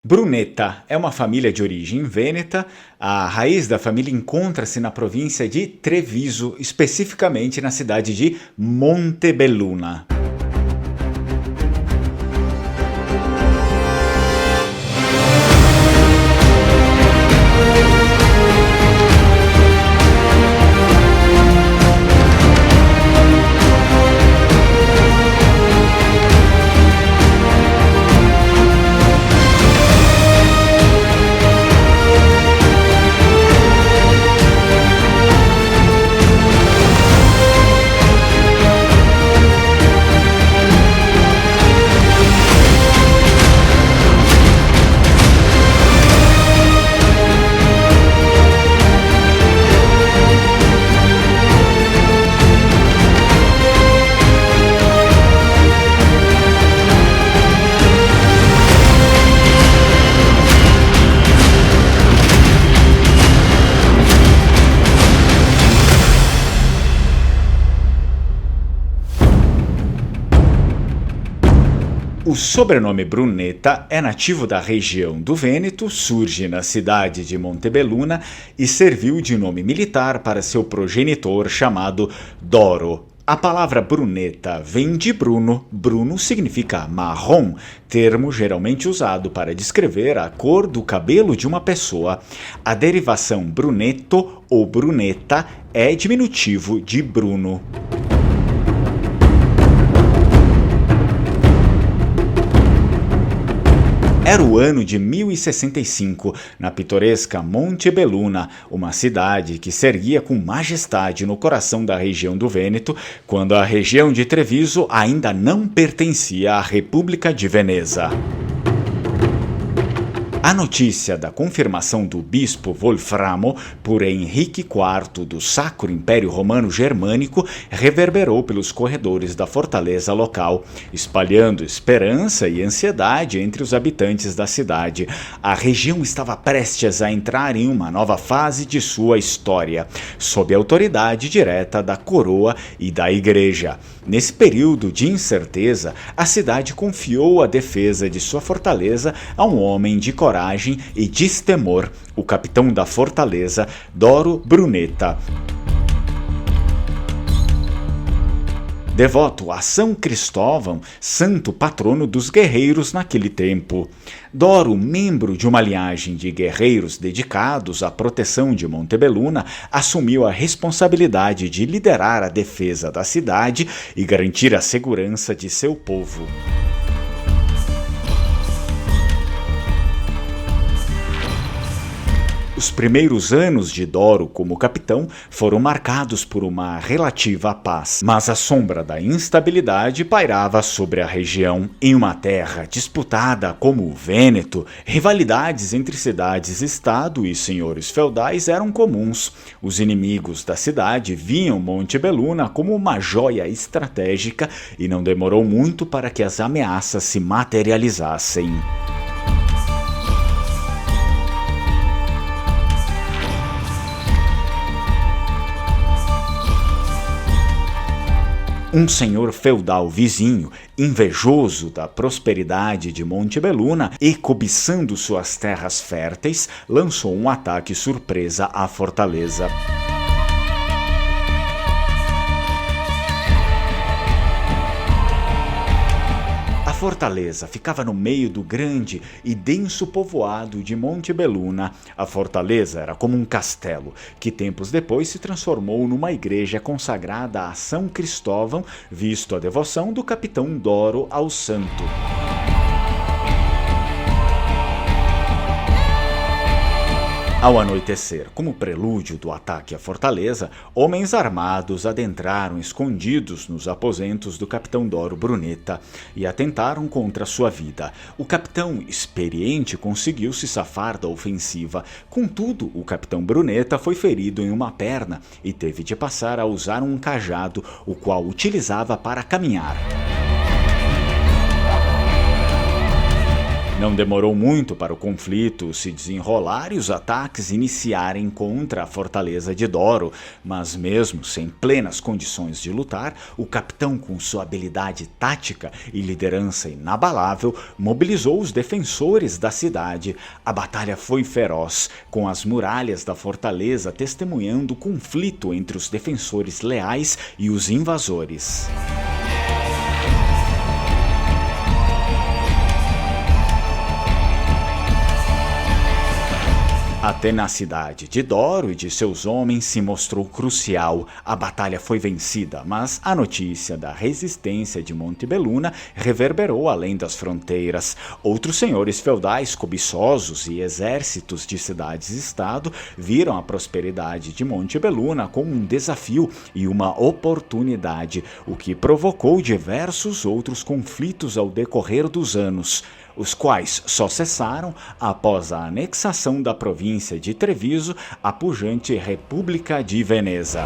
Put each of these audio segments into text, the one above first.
Brunetta é uma família de origem vêneta. A raiz da família encontra-se na província de Treviso, especificamente na cidade de Montebelluna. O sobrenome Brunetta é nativo da região do Vêneto, surge na cidade de Montebelluna e serviu de nome militar para seu progenitor chamado Doro. A palavra Brunetta vem de Bruno. Bruno significa marrom, termo geralmente usado para descrever a cor do cabelo de uma pessoa. A derivação Brunetto ou Brunetta é diminutivo de Bruno. Era o ano de 1065, na pitoresca Montebelluna, uma cidade que se erguia com majestade no coração da região do Vêneto, quando a região de Treviso ainda não pertencia à República de Veneza. A notícia da confirmação do bispo Wolframo por Henrique IV do Sacro Império Romano Germânico reverberou pelos corredores da fortaleza local, espalhando esperança e ansiedade entre os habitantes da cidade. A região estava prestes a entrar em uma nova fase de sua história, sob a autoridade direta da coroa e da igreja. Nesse período de incerteza, a cidade confiou a defesa de sua fortaleza a um homem de coragem e destemor, o capitão da fortaleza, Doro Brunetta. Devoto a São Cristóvão, santo patrono dos guerreiros naquele tempo. Doro, membro de uma linhagem de guerreiros dedicados à proteção de Montebelluna, assumiu a responsabilidade de liderar a defesa da cidade e garantir a segurança de seu povo. Os primeiros anos de Doro como capitão foram marcados por uma relativa paz, mas a sombra da instabilidade pairava sobre a região. Em uma terra disputada como o Vêneto, rivalidades entre cidades-estado e senhores feudais eram comuns. Os inimigos da cidade viam Montebelluna como uma joia estratégica e não demorou muito para que as ameaças se materializassem. Um senhor feudal vizinho, invejoso da prosperidade de Montebelluna e cobiçando suas terras férteis, lançou um ataque surpresa à fortaleza. A fortaleza ficava no meio do grande e denso povoado de Montebelluna. A fortaleza era como um castelo, que tempos depois se transformou numa igreja consagrada a São Cristóvão, visto a devoção do capitão Doro ao santo. Ao anoitecer, como prelúdio do ataque à fortaleza, homens armados adentraram escondidos nos aposentos do capitão Doro Brunetta e atentaram contra sua vida. O capitão, experiente, conseguiu se safar da ofensiva. Contudo, o capitão Brunetta foi ferido em uma perna e teve de passar a usar um cajado, o qual utilizava para caminhar. Não demorou muito para o conflito se desenrolar e os ataques iniciarem contra a fortaleza de Doro, mas mesmo sem plenas condições de lutar, o capitão, com sua habilidade tática e liderança inabalável, mobilizou os defensores da cidade. A batalha foi feroz, com as muralhas da fortaleza testemunhando o conflito entre os defensores leais e os invasores. A tenacidade de Doro e de seus homens se mostrou crucial. A batalha foi vencida, mas a notícia da resistência de Montebelluna reverberou além das fronteiras. Outros senhores feudais cobiçosos e exércitos de cidades-estado viram a prosperidade de Montebelluna como um desafio e uma oportunidade, o que provocou diversos outros conflitos ao decorrer dos anos, os quais só cessaram após a anexação da província de Treviso à pujante República de Veneza.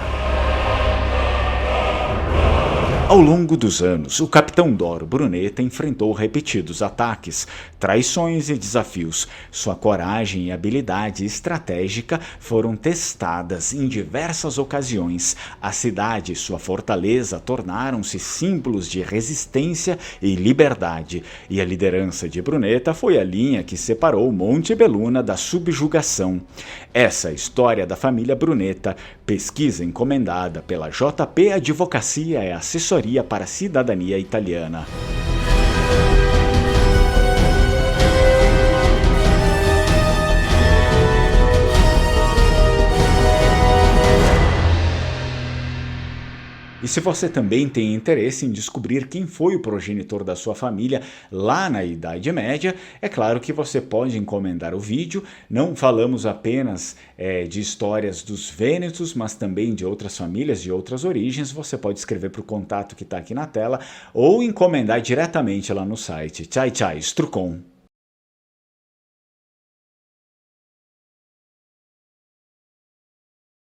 Ao longo dos anos, o capitão Doro Brunetta enfrentou repetidos ataques, traições e desafios. Sua coragem e habilidade estratégica foram testadas em diversas ocasiões. A cidade e sua fortaleza tornaram-se símbolos de resistência e liberdade, e a liderança de Brunetta foi a linha que separou Montebelluna da subjugação. Essa é a história da família Brunetta, pesquisa encomendada pela JP Advocacia e Assessoria para a Cidadania Italiana. E se você também tem interesse em descobrir quem foi o progenitor da sua família lá na Idade Média, é claro que você pode encomendar o vídeo. Não falamos apenas de histórias dos Vênetos, mas também de outras famílias, de outras origens. Você pode escrever para o contato que está aqui na tela ou encomendar diretamente lá no site. Tchai, tchai, Strucon.